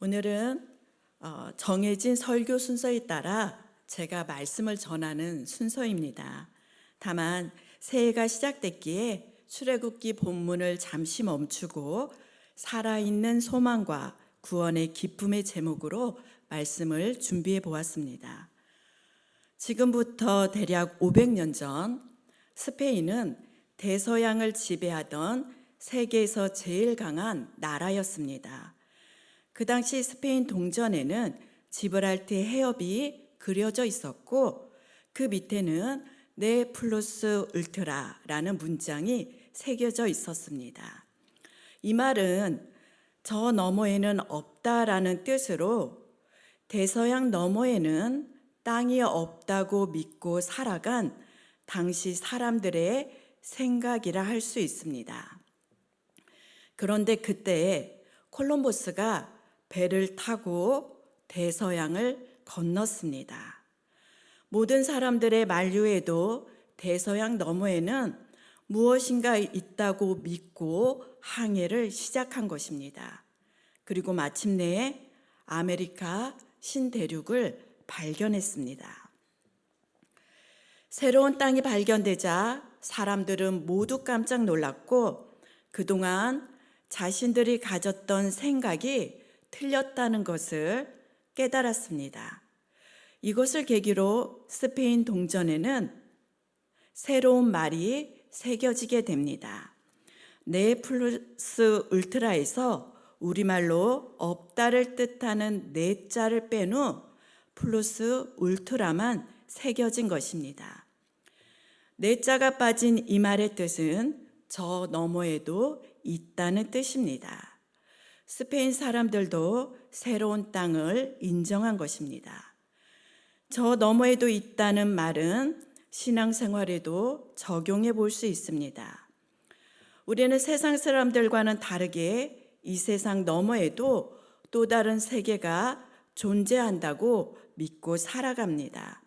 오늘은 정해진 설교 순서에 따라 제가 말씀을 전하는 순서입니다. 다만 새해가 시작됐기에 출애굽기 본문을 잠시 멈추고 살아있는 소망과 구원의 기쁨의 제목으로 말씀을 준비해 보았습니다. 지금부터 대략 500년 전 스페인은 대서양을 지배하던 세계에서 제일 강한 나라였습니다. 그 당시 스페인 동전에는 지브랄트 해협이 그려져 있었고 그 밑에는 네 플루스 울트라라는 문장이 새겨져 있었습니다. 이 말은 저 너머에는 없다라는 뜻으로 대서양 너머에는 땅이 없다고 믿고 살아간 당시 사람들의 생각이라 할 수 있습니다. 그런데 그때 콜럼버스가 배를 타고 대서양을 건넜습니다. 모든 사람들의 만류에도 대서양 너머에는 무엇인가 있다고 믿고 항해를 시작한 것입니다. 그리고 마침내 아메리카 신대륙을 발견했습니다. 새로운 땅이 발견되자 사람들은 모두 깜짝 놀랐고 그동안 자신들이 가졌던 생각이 틀렸다는 것을 깨달았습니다. 이것을 계기로 스페인 동전에는 새로운 말이 새겨지게 됩니다. 네 플러스 울트라에서 우리말로 없다를 뜻하는 네 자를 뺀 후 플러스 울트라만 새겨진 것입니다. 네 자가 빠진 이 말의 뜻은 저 너머에도 있다는 뜻입니다. 스페인 사람들도 새로운 땅을 인정한 것입니다. 저 너머에도 있다는 말은 신앙생활에도 적용해 볼 수 있습니다. 우리는 세상 사람들과는 다르게 이 세상 너머에도 또 다른 세계가 존재한다고 믿고 살아갑니다.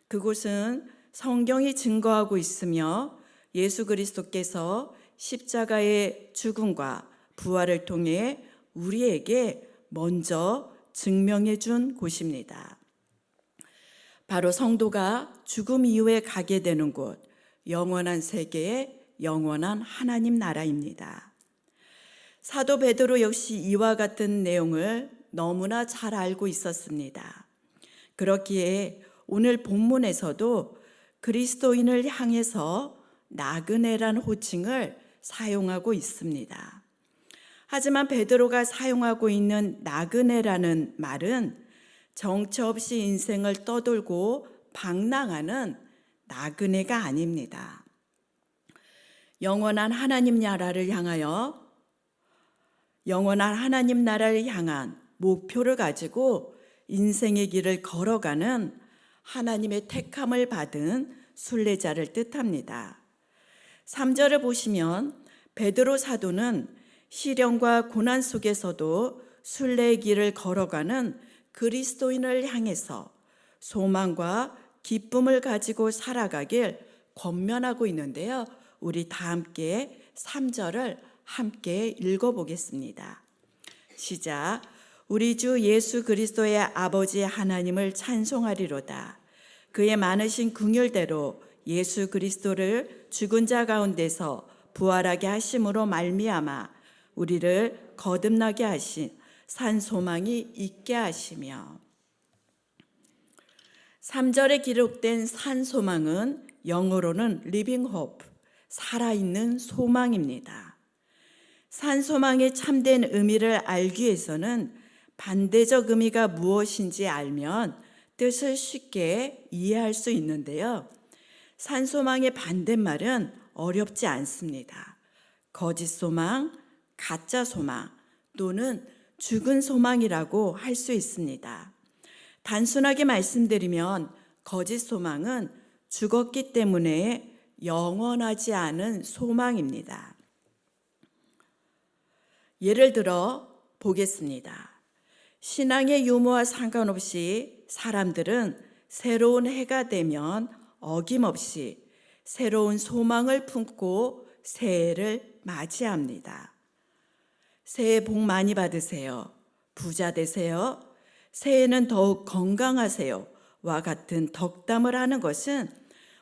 그곳은 성경이 증거하고 있으며 예수 그리스도께서 십자가의 죽음과 부활을 통해 우리에게 먼저 증명해 준 곳입니다. 바로 성도가 죽음 이후에 가게 되는 곳, 영원한 세계의 영원한 하나님 나라입니다. 사도 베드로 역시 이와 같은 내용을 너무나 잘 알고 있었습니다. 그렇기에 오늘 본문에서도 그리스도인을 향해서 나그네란 호칭을 사용하고 있습니다. 하지만 베드로가 사용하고 있는 나그네라는 말은 정처 없이 인생을 떠돌고 방랑하는 나그네가 아닙니다. 영원한 하나님 나라를 향한 목표를 가지고 인생의 길을 걸어가는 하나님의 택함을 받은 순례자를 뜻합니다. 3절을 보시면 베드로 사도는 시련과 고난 속에서도 순례의 길을 걸어가는 그리스도인을 향해서 소망과 기쁨을 가지고 살아가길 권면하고 있는데요. 우리 다 함께 3절을 함께 읽어보겠습니다. 시작. 우리 주 예수 그리스도의 아버지 하나님을 찬송하리로다. 그의 많으신 긍휼대로 예수 그리스도를 죽은 자 가운데서 부활하게 하심으로 말미암아 우리를 거듭나게 하신 산 소망이 있게 하시며. 3절에 기록된 산 소망은 영어로는 living hope, 살아있는 소망입니다. 산 소망의 참된 의미를 알기 위해서는 반대적 의미가 무엇인지 알면 뜻을 쉽게 이해할 수 있는데요. 산 소망의 반대말은 어렵지 않습니다. 거짓 소망, 가짜 소망 또는 죽은 소망이라고 할 수 있습니다. 단순하게 말씀드리면 거짓 소망은 죽었기 때문에 영원하지 않은 소망입니다. 예를 들어 보겠습니다. 신앙의 유무와 상관없이 사람들은 새로운 해가 되면 어김없이 새로운 소망을 품고 새해를 맞이합니다. 새해 복 많이 받으세요. 부자 되세요. 새해에는 더욱 건강하세요. 와 같은 덕담을 하는 것은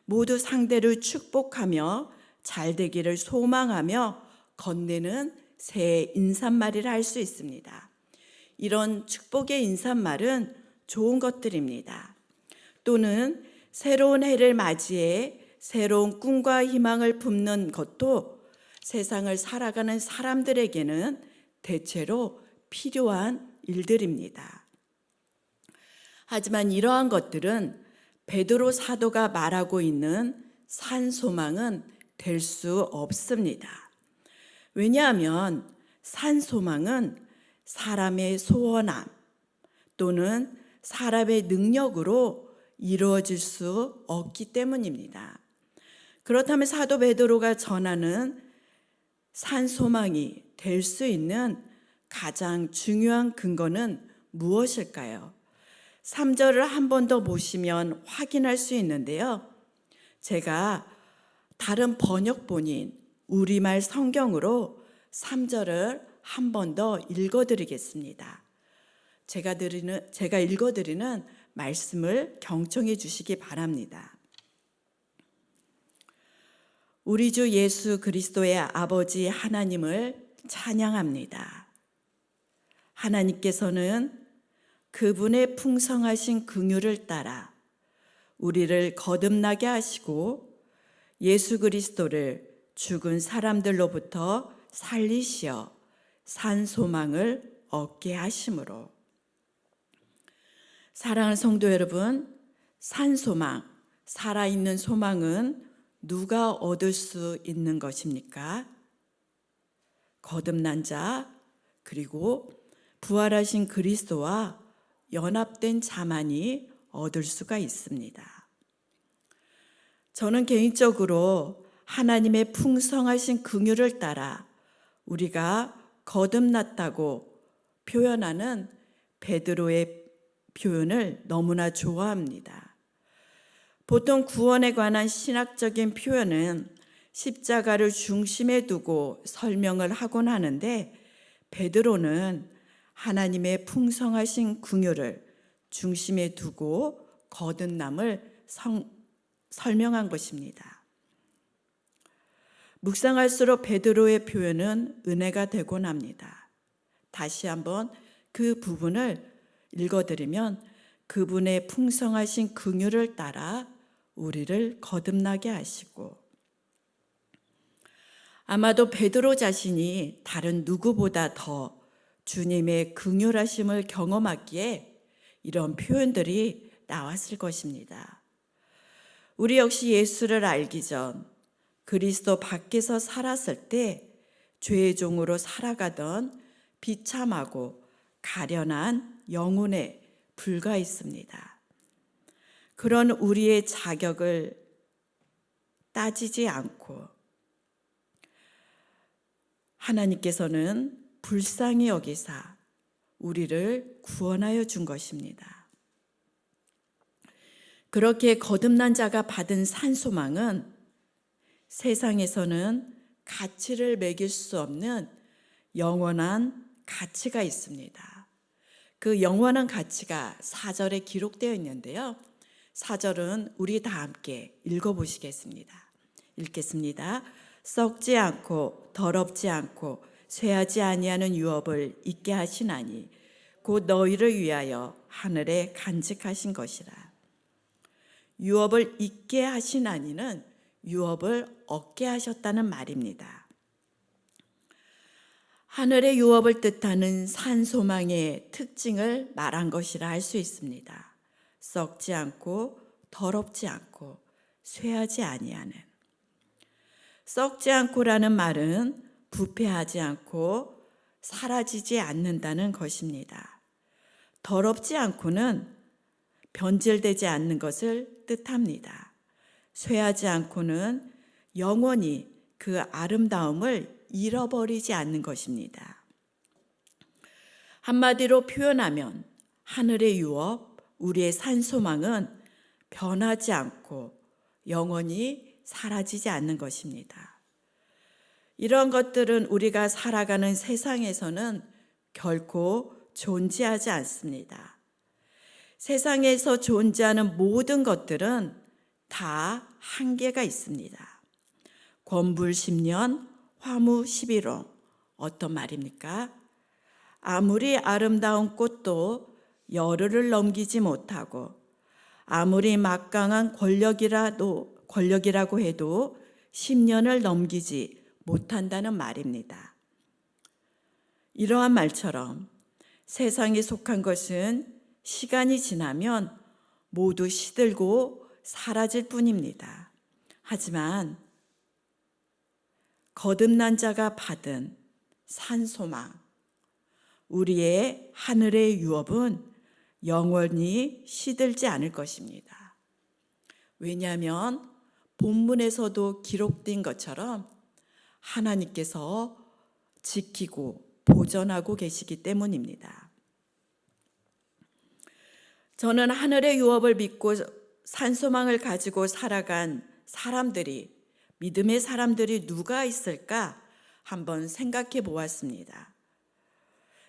모두 상대를 축복하며 잘 되기를 소망하며 건네는 새해 인사말이라 할 수 있습니다. 이런 축복의 인사말은 좋은 것들입니다. 또는 새로운 해를 맞이해 새로운 꿈과 희망을 품는 것도 세상을 살아가는 사람들에게는 대체로 필요한 일들입니다. 하지만 이러한 것들은 베드로 사도가 말하고 있는 산소망은 될 수 없습니다. 왜냐하면 산소망은 사람의 소원함 또는 사람의 능력으로 이루어질 수 없기 때문입니다. 그렇다면 사도 베드로가 전하는 산소망이 될 수 있는 가장 중요한 근거는 무엇일까요? 3절을 한 번 더 보시면 확인할 수 있는데요. 제가 다른 번역본인 우리말 성경으로 3절을 한 번 더 읽어드리겠습니다. 제가 읽어드리는 말씀을 경청해 주시기 바랍니다. 우리 주 예수 그리스도의 아버지 하나님을 찬양합니다. 하나님께서는 그분의 풍성하신 긍휼을 따라 우리를 거듭나게 하시고 예수 그리스도를 죽은 사람들로부터 살리시어 산 소망을 얻게 하심으로. 사랑하는 성도 여러분, 산 소망, 살아있는 소망은 누가 얻을 수 있는 것입니까? 거듭난 자, 그리고 부활하신 그리스도와 연합된 자만이 얻을 수가 있습니다. 저는 개인적으로 하나님의 풍성하신 긍휼을 따라 우리가 거듭났다고 표현하는 베드로의 표현을 너무나 좋아합니다. 보통 구원에 관한 신학적인 표현은 십자가를 중심에 두고 설명을 하곤 하는데 베드로는 하나님의 풍성하신 긍휼을 중심에 두고 거듭남을 설명한 것입니다. 묵상할수록 베드로의 표현은 은혜가 되곤 합니다. 다시 한번 그 부분을 읽어드리면 그분의 풍성하신 긍휼을 따라 우리를 거듭나게 하시고, 아마도 베드로 자신이 다른 누구보다 더 주님의 긍휼하심을 경험하기에 이런 표현들이 나왔을 것입니다. 우리 역시 예수를 알기 전 그리스도 밖에서 살았을 때 죄의 종으로 살아가던 비참하고 가련한 영혼에 불과했습니다. 그런 우리의 자격을 따지지 않고 하나님께서는 불쌍히 여기사 우리를 구원하여 준 것입니다. 그렇게 거듭난 자가 받은 산소망은 세상에서는 가치를 매길 수 없는 영원한 가치가 있습니다. 그 영원한 가치가 4절에 기록되어 있는데요. 4절은 우리 다 함께 읽어보시겠습니다. 읽겠습니다. 썩지 않고 더럽지 않고 쇠하지 아니하는 유업을 있게 하시나니 곧 너희를 위하여 하늘에 간직하신 것이라. 유업을 있게 하시나니는 유업을 얻게 하셨다는 말입니다. 하늘의 유업을 뜻하는 산소망의 특징을 말한 것이라 할 수 있습니다. 썩지 않고 더럽지 않고 쇠하지 아니하는. 썩지 않고라는 말은 부패하지 않고 사라지지 않는다는 것입니다. 더럽지 않고는 변질되지 않는 것을 뜻합니다. 쇠하지 않고는 영원히 그 아름다움을 잃어버리지 않는 것입니다. 한마디로 표현하면 하늘의 유업, 우리의 산소망은 변하지 않고 영원히 사라지지 않는 것입니다. 이런 것들은 우리가 살아가는 세상에서는 결코 존재하지 않습니다. 세상에서 존재하는 모든 것들은 다 한계가 있습니다. 권불 10년, 화무 11호. 어떤 말입니까? 아무리 아름다운 꽃도 열흘을 넘기지 못하고 아무리 막강한 권력이라고 해도 10년을 넘기지 못한다는 말입니다. 이러한 말처럼 세상에 속한 것은 시간이 지나면 모두 시들고 사라질 뿐입니다. 하지만 거듭난 자가 받은 산소망, 우리의 하늘의 유업은 영원히 시들지 않을 것입니다. 왜냐하면 본문에서도 기록된 것처럼 하나님께서 지키고 보존하고 계시기 때문입니다. 저는 하늘의 유업을 믿고 산소망을 가지고 살아간 사람들이, 믿음의 사람들이 누가 있을까 한번 생각해 보았습니다.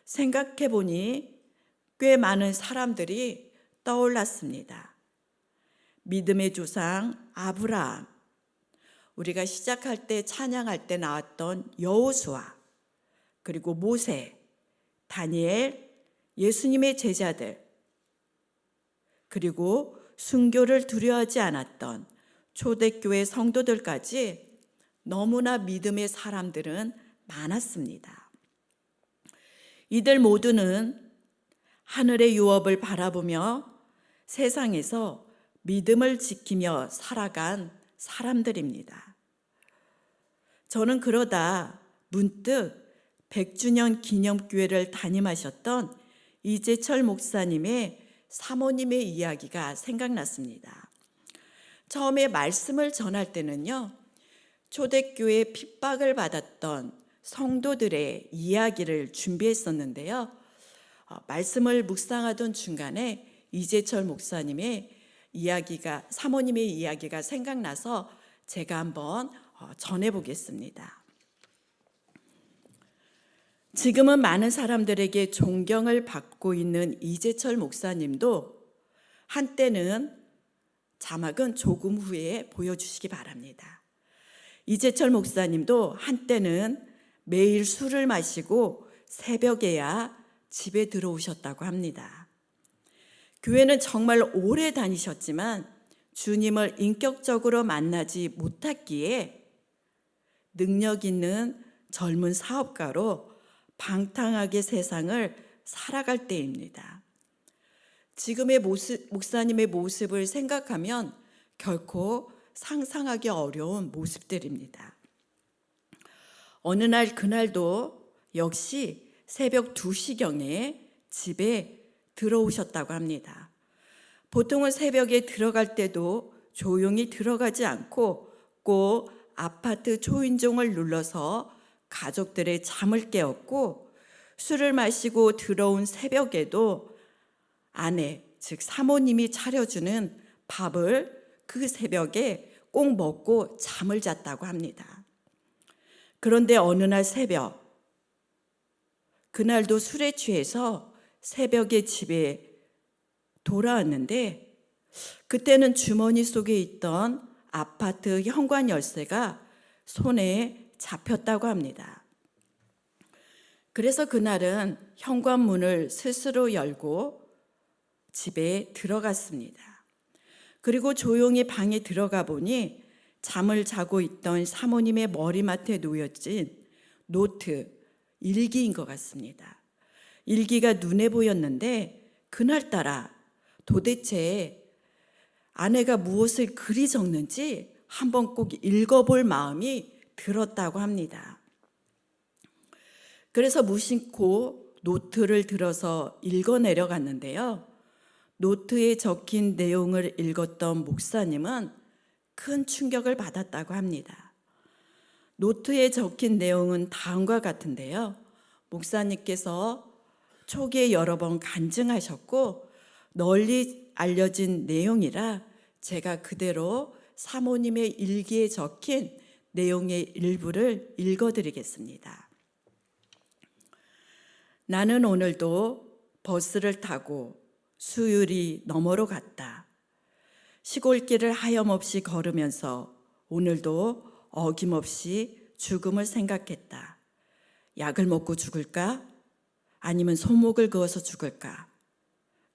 생각해 보니 꽤 많은 사람들이 떠올랐습니다. 믿음의 조상 아브라함, 우리가 시작할 때 찬양할 때 나왔던 여호수아, 그리고 모세, 다니엘, 예수님의 제자들, 그리고 순교를 두려워하지 않았던 초대교회 성도들까지 너무나 믿음의 사람들은 많았습니다. 이들 모두는 하늘의 유업을 바라보며 세상에서 믿음을 지키며 살아간 사람들입니다. 저는 그러다 문득 100주년 기념교회를 담임하셨던 이재철 목사님의 사모님의 이야기가 생각났습니다. 처음에 말씀을 전할 때는요, 초대교회 핍박을 받았던 성도들의 이야기를 준비했었는데요. 말씀을 묵상하던 중간에 이재철 목사님의 이야기가, 사모님의 이야기가 생각나서 제가 한번 전해보겠습니다. 지금은 많은 사람들에게 존경을 받고 있는 이재철 목사님도 한때는, 자막은 조금 후에 보여주시기 바랍니다. 이재철 목사님도 한때는 매일 술을 마시고 새벽에야 집에 들어오셨다고 합니다. 교회는 정말 오래 다니셨지만 주님을 인격적으로 만나지 못했기에 능력 있는 젊은 사업가로 방탕하게 세상을 살아갈 때입니다. 지금의 목사님의 모습을 생각하면 결코 상상하기 어려운 모습들입니다. 어느 날 그날도 역시 새벽 2시경에 집에 들어오셨다고 합니다. 보통은 새벽에 들어갈 때도 조용히 들어가지 않고 꼭 아파트 초인종을 눌러서 가족들의 잠을 깨웠고, 술을 마시고 들어온 새벽에도 아내, 즉 사모님이 차려주는 밥을 그 새벽에 꼭 먹고 잠을 잤다고 합니다. 그런데 어느 날 새벽, 그날도 술에 취해서 새벽에 집에 돌아왔는데 그때는 주머니 속에 있던 아파트 현관 열쇠가 손에 잡혔다고 합니다. 그래서 그날은 현관문을 스스로 열고 집에 들어갔습니다. 그리고 조용히 방에 들어가 보니 잠을 자고 있던 사모님의 머리맡에 놓여진 노트, 일기인 것 같습니다. 일기가 눈에 보였는데 그날따라 도대체 아내가 무엇을 그리 적는지 한번 꼭 읽어볼 마음이 들었다고 합니다. 그래서 무심코 노트를 들어서 읽어 내려갔는데요. 노트에 적힌 내용을 읽었던 목사님은 큰 충격을 받았다고 합니다. 노트에 적힌 내용은 다음과 같은데요. 목사님께서 초기에 여러 번 간증하셨고 널리 알려진 내용이라 제가 그대로 사모님의 일기에 적힌 내용의 일부를 읽어드리겠습니다. 나는 오늘도 버스를 타고 수유리 너머로 갔다. 시골길을 하염없이 걸으면서 오늘도 어김없이 죽음을 생각했다. 약을 먹고 죽을까? 아니면 손목을 그어서 죽을까?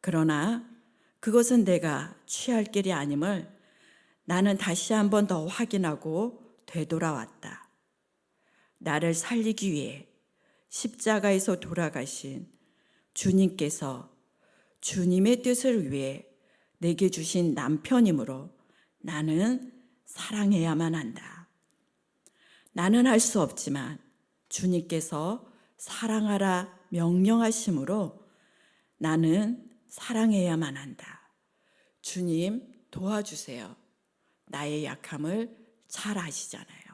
그러나 그것은 내가 취할 길이 아님을 나는 다시 한 번 더 확인하고 되돌아왔다. 나를 살리기 위해 십자가에서 돌아가신 주님께서 주님의 뜻을 위해 내게 주신 남편이므로 나는 사랑해야만 한다. 나는 할 수 없지만 주님께서 사랑하라 명령하심으로 나는 사랑해야만 한다. 주님 도와주세요. 나의 약함을 잘 아시잖아요.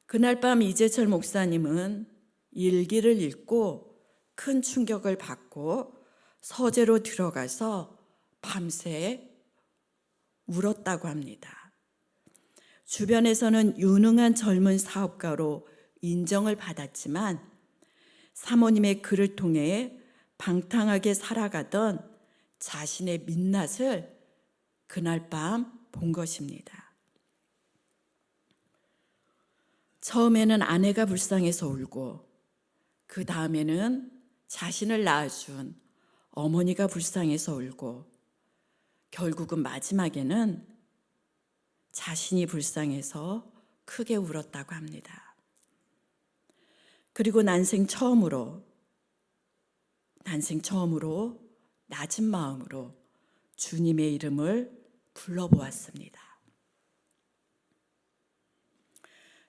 그날 밤 이재철 목사님은 일기를 읽고 큰 충격을 받고 서재로 들어가서 밤새 울었다고 합니다. 주변에서는 유능한 젊은 사업가로 인정을 받았지만 사모님의 글을 통해 방탕하게 살아가던 자신의 민낯을 그날 밤 본 것입니다. 처음에는 아내가 불쌍해서 울고 그 다음에는 자신을 낳아준 어머니가 불쌍해서 울고 결국은 마지막에는 자신이 불쌍해서 크게 울었다고 합니다. 그리고 난생 처음으로 낮은 마음으로 주님의 이름을 불러보았습니다.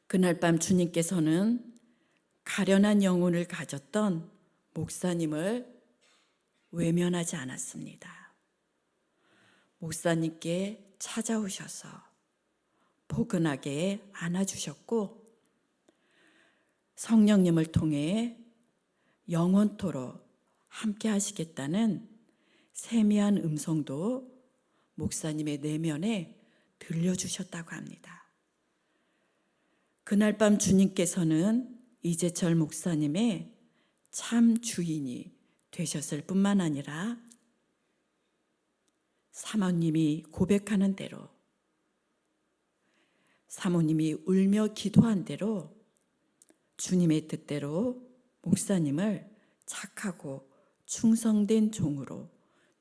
그날 밤 주님께서는 가련한 영혼을 가졌던 목사님을 외면하지 않았습니다. 목사님께 찾아오셔서 포근하게 안아주셨고 성령님을 통해 영원토록 함께 하시겠다는 세미한 음성도 목사님의 내면에 들려주셨다고 합니다. 그날 밤 주님께서는 이재철 목사님의 참 주인이 되셨을 뿐만 아니라 사모님이 고백하는 대로 사모님이 울며 기도한 대로 주님의 뜻대로 목사님을 착하고 충성된 종으로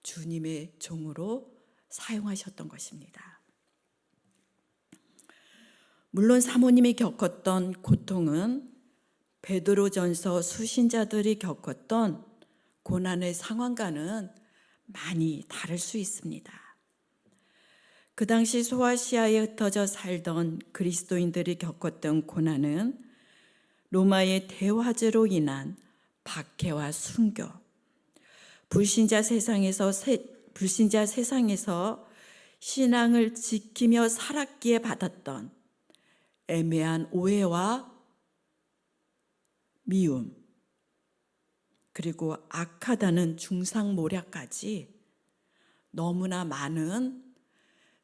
주님의 종으로 사용하셨던 것입니다. 물론 사모님이 겪었던 고통은 베드로전서 수신자들이 겪었던 고난의 상황과는 많이 다를 수 있습니다. 그 당시 소아시아에 흩어져 살던 그리스도인들이 겪었던 고난은 로마의 대화제로 인한 박해와 순교, 불신자 세상에서 신앙을 지키며 살았기에 받았던 애매한 오해와 미움, 그리고 악하다는 중상모략까지 너무나 많은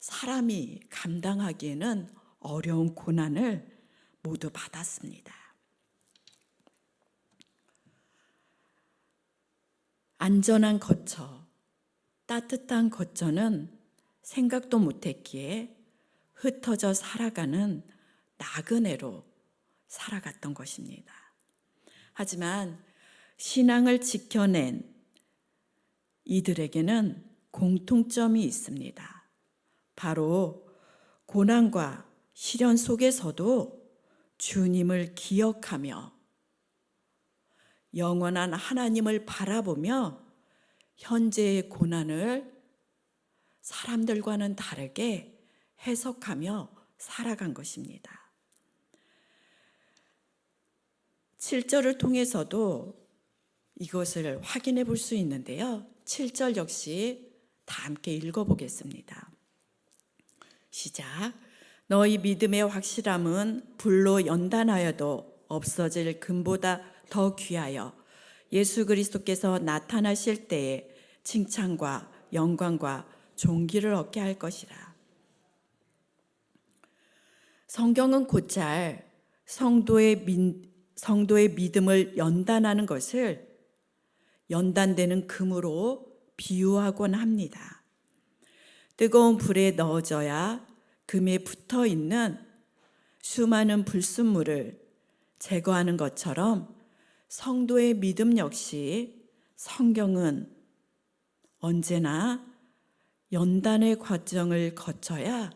사람이 감당하기에는 어려운 고난을 모두 받았습니다. 안전한 거처, 따뜻한 거처는 생각도 못했기에 흩어져 살아가는 나그네로 살아갔던 것입니다. 하지만 신앙을 지켜낸 이들에게는 공통점이 있습니다. 바로 고난과 시련 속에서도 주님을 기억하며 영원한 하나님을 바라보며 현재의 고난을 사람들과는 다르게 해석하며 살아간 것입니다. 7절을 통해서도 이것을 확인해 볼 수 있는데요. 7절 역시 다 함께 읽어보겠습니다. 시작. 너희 믿음의 확실함은 불로 연단하여도 없어질 금보다 더 귀하여 예수 그리스도께서 나타나실 때에 칭찬과 영광과 존귀를 얻게 할 것이라. 성경은 곧잘 성도의 믿음을 연단하는 것을 연단되는 금으로 비유하곤 합니다. 뜨거운 불에 넣어져야 금에 붙어 있는 수많은 불순물을 제거하는 것처럼 성도의 믿음 역시 성경은 언제나 연단의 과정을 거쳐야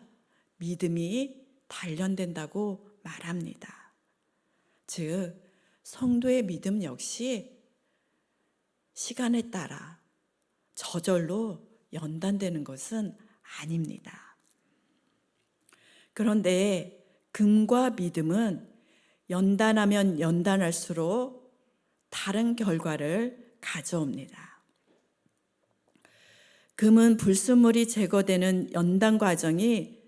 믿음이 단련된다고 말합니다. 즉, 성도의 믿음 역시 시간에 따라 저절로 연단되는 것은 아닙니다. 그런데 금과 믿음은 연단하면 연단할수록 다른 결과를 가져옵니다. 금은 불순물이 제거되는 연단 과정이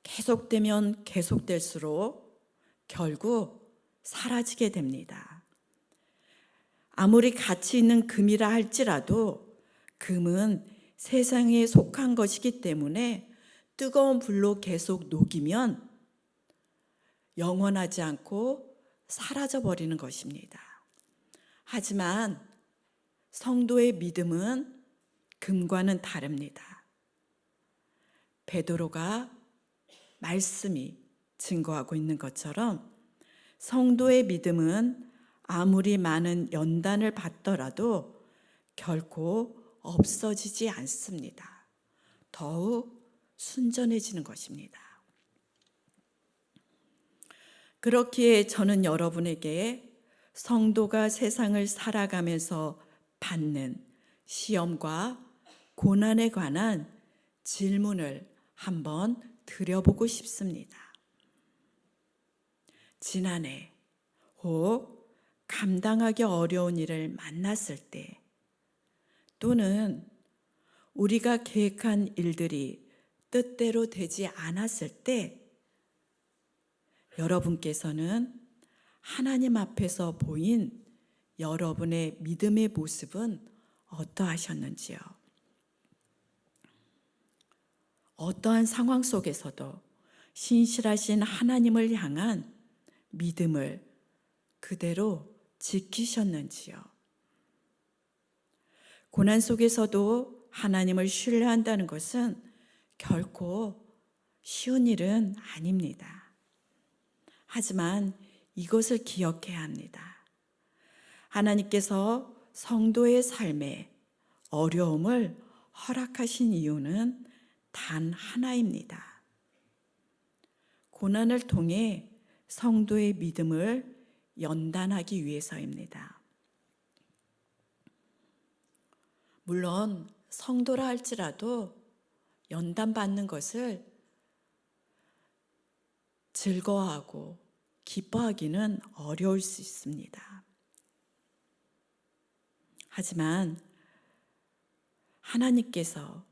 계속되면 계속될수록 결국 사라지게 됩니다. 아무리 가치 있는 금이라 할지라도 금은 세상에 속한 것이기 때문에 뜨거운 불로 계속 녹이면 영원하지 않고 사라져버리는 것입니다. 하지만 성도의 믿음은 금과는 다릅니다. 베드로가 말씀이 증거하고 있는 것처럼 성도의 믿음은 아무리 많은 연단을 받더라도 결코 없어지지 않습니다. 더욱 순전해지는 것입니다. 그렇기에 저는 여러분에게 성도가 세상을 살아가면서 받는 시험과 고난에 관한 질문을 한번 드려보고 싶습니다. 지난해 혹 감당하기 어려운 일을 만났을 때, 또는 우리가 계획한 일들이 뜻대로 되지 않았을 때 여러분께서는 하나님 앞에서 보인 여러분의 믿음의 모습은 어떠하셨는지요? 어떠한 상황 속에서도 신실하신 하나님을 향한 믿음을 그대로 지키셨는지요? 고난 속에서도 하나님을 신뢰한다는 것은 결코 쉬운 일은 아닙니다. 하지만 이것을 기억해야 합니다. 하나님께서 성도의 삶에 어려움을 허락하신 이유는 단 하나입니다. 고난을 통해 성도의 믿음을 연단하기 위해서입니다. 물론 성도라 할지라도 연단받는 것을 즐거워하고 기뻐하기는 어려울 수 있습니다. 하지만 하나님께서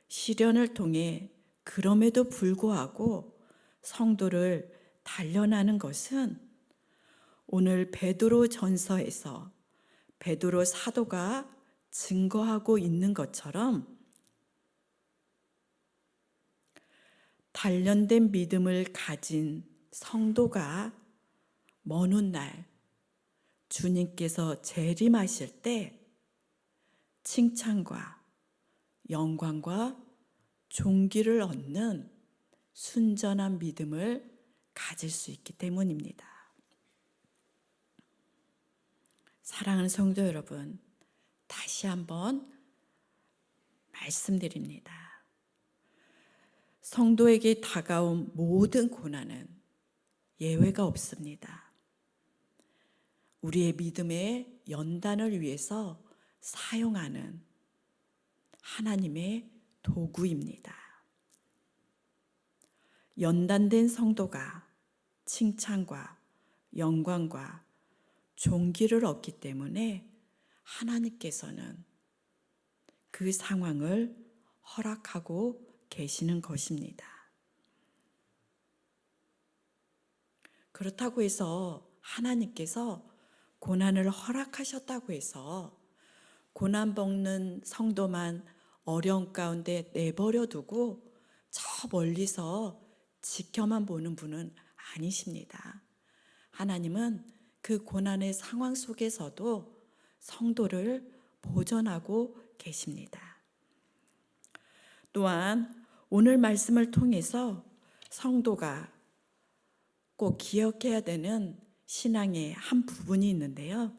시련을 통해 그럼에도 불구하고 성도를 단련하는 것은 오늘 베드로 전서에서 베드로 사도가 증거하고 있는 것처럼 단련된 믿음을 가진 성도가 먼 훗날 주님께서 재림하실 때 칭찬과 영광과 존귀를 얻는 순전한 믿음을 가질 수 있기 때문입니다. 사랑하는 성도 여러분, 다시 한번 말씀드립니다. 성도에게 다가온 모든 고난은 예외가 없습니다. 우리의 믿음의 연단을 위해서 사용하는 하나님의 도구입니다. 연단된 성도가 칭찬과 영광과 존귀를 얻기 때문에 하나님께서는 그 상황을 허락하고 계시는 것입니다. 그렇다고 해서 하나님께서 고난을 허락하셨다고 해서 고난 겪는 성도만 어려움 가운데 내버려 두고 저 멀리서 지켜만 보는 분은 아니십니다. 하나님은 그 고난의 상황 속에서도 성도를 보존하고 계십니다. 또한 오늘 말씀을 통해서 성도가 꼭 기억해야 되는 신앙의 한 부분이 있는데요.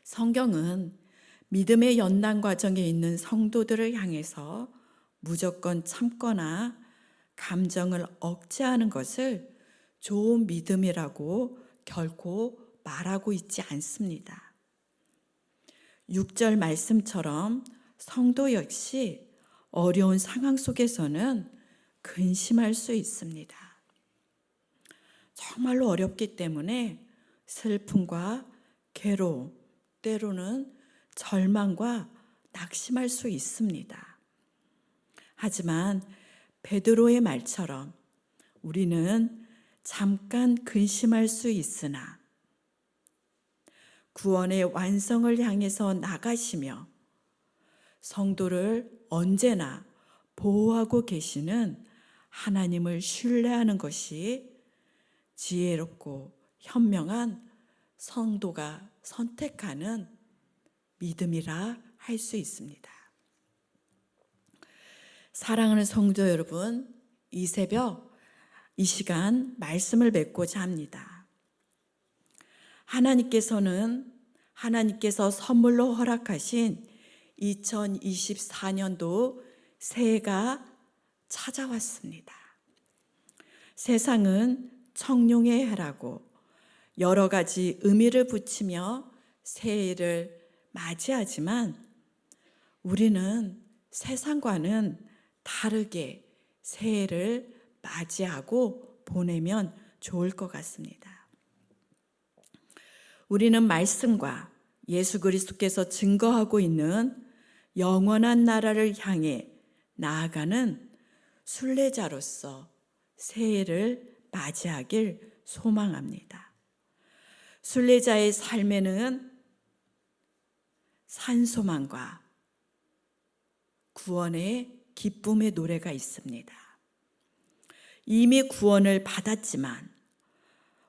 성경은 믿음의 연단 과정에 있는 성도들을 향해서 무조건 참거나 감정을 억제하는 것을 좋은 믿음이라고 결코 말하고 있지 않습니다. 6절 말씀처럼 성도 역시 어려운 상황 속에서는 근심할 수 있습니다. 정말로 어렵기 때문에 슬픔과 괴로움, 때로는 절망과 낙심할 수 있습니다. 하지만 베드로의 말처럼 우리는 잠깐 근심할 수 있으나 구원의 완성을 향해서 나가시며 성도를 언제나 보호하고 계시는 하나님을 신뢰하는 것이 지혜롭고 현명한 성도가 선택하는 믿음이라 할 수 있습니다. 사랑하는 성도 여러분, 이 새벽 이 시간 말씀을 맺고자 합니다. 하나님께서 선물로 허락하신 2024년도 새해가 찾아왔습니다. 세상은 청룡의 해라고 여러 가지 의미를 붙이며 새해를 맞이하지만 우리는 세상과는 다르게 새해를 맞이하고 보내면 좋을 것 같습니다. 우리는 말씀과 예수 그리스도께서 증거하고 있는 영원한 나라를 향해 나아가는 순례자로서 새해를 맞이하길 소망합니다. 순례자의 삶에는 산소망과 구원의 기쁨의 노래가 있습니다. 이미 구원을 받았지만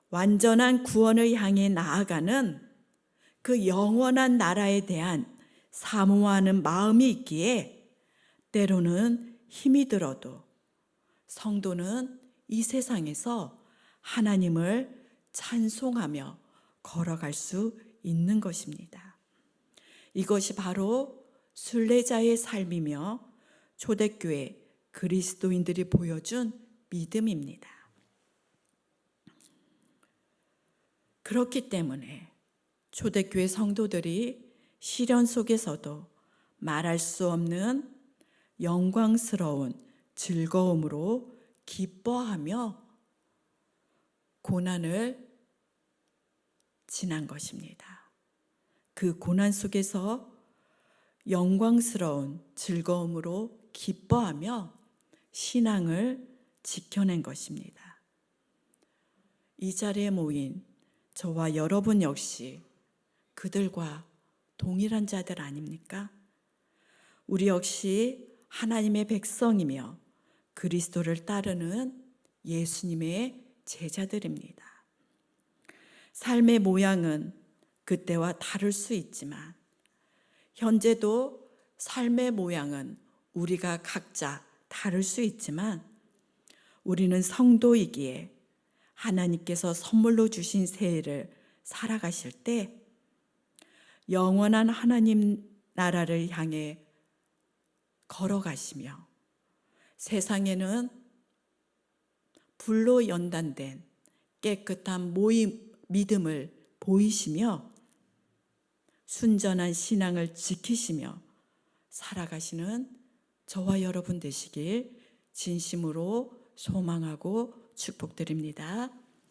완전한 구원을 향해 나아가는 그 영원한 나라에 대한 사모하는 마음이 있기에 때로는 힘이 들어도 성도는 이 세상에서 하나님을 찬송하며 걸어갈 수 있는 것입니다. 이것이 바로 순례자의 삶이며 초대교회 그리스도인들이 보여준 믿음입니다. 그렇기 때문에 초대교회 성도들이 시련 속에서도 말할 수 없는 영광스러운 즐거움으로 기뻐하며 고난을 지난 것입니다. 그 고난 속에서 영광스러운 즐거움으로 기뻐하며 신앙을 지켜낸 것입니다. 이 자리에 모인 저와 여러분 역시 그들과 동일한 자들 아닙니까? 우리 역시 하나님의 백성이며 그리스도를 따르는 예수님의 제자들입니다. 삶의 모양은 그때와 다를 수 있지만 현재도 삶의 모양은 우리가 각자 다를 수 있지만 우리는 성도이기에 하나님께서 선물로 주신 새해를 살아가실 때 영원한 하나님 나라를 향해 걸어가시며 세상에는 불로 연단된 깨끗한 믿음을 보이시며 순전한 신앙을 지키시며 살아가시는 저와 여러분 되시길 진심으로 소망하고 축복드립니다.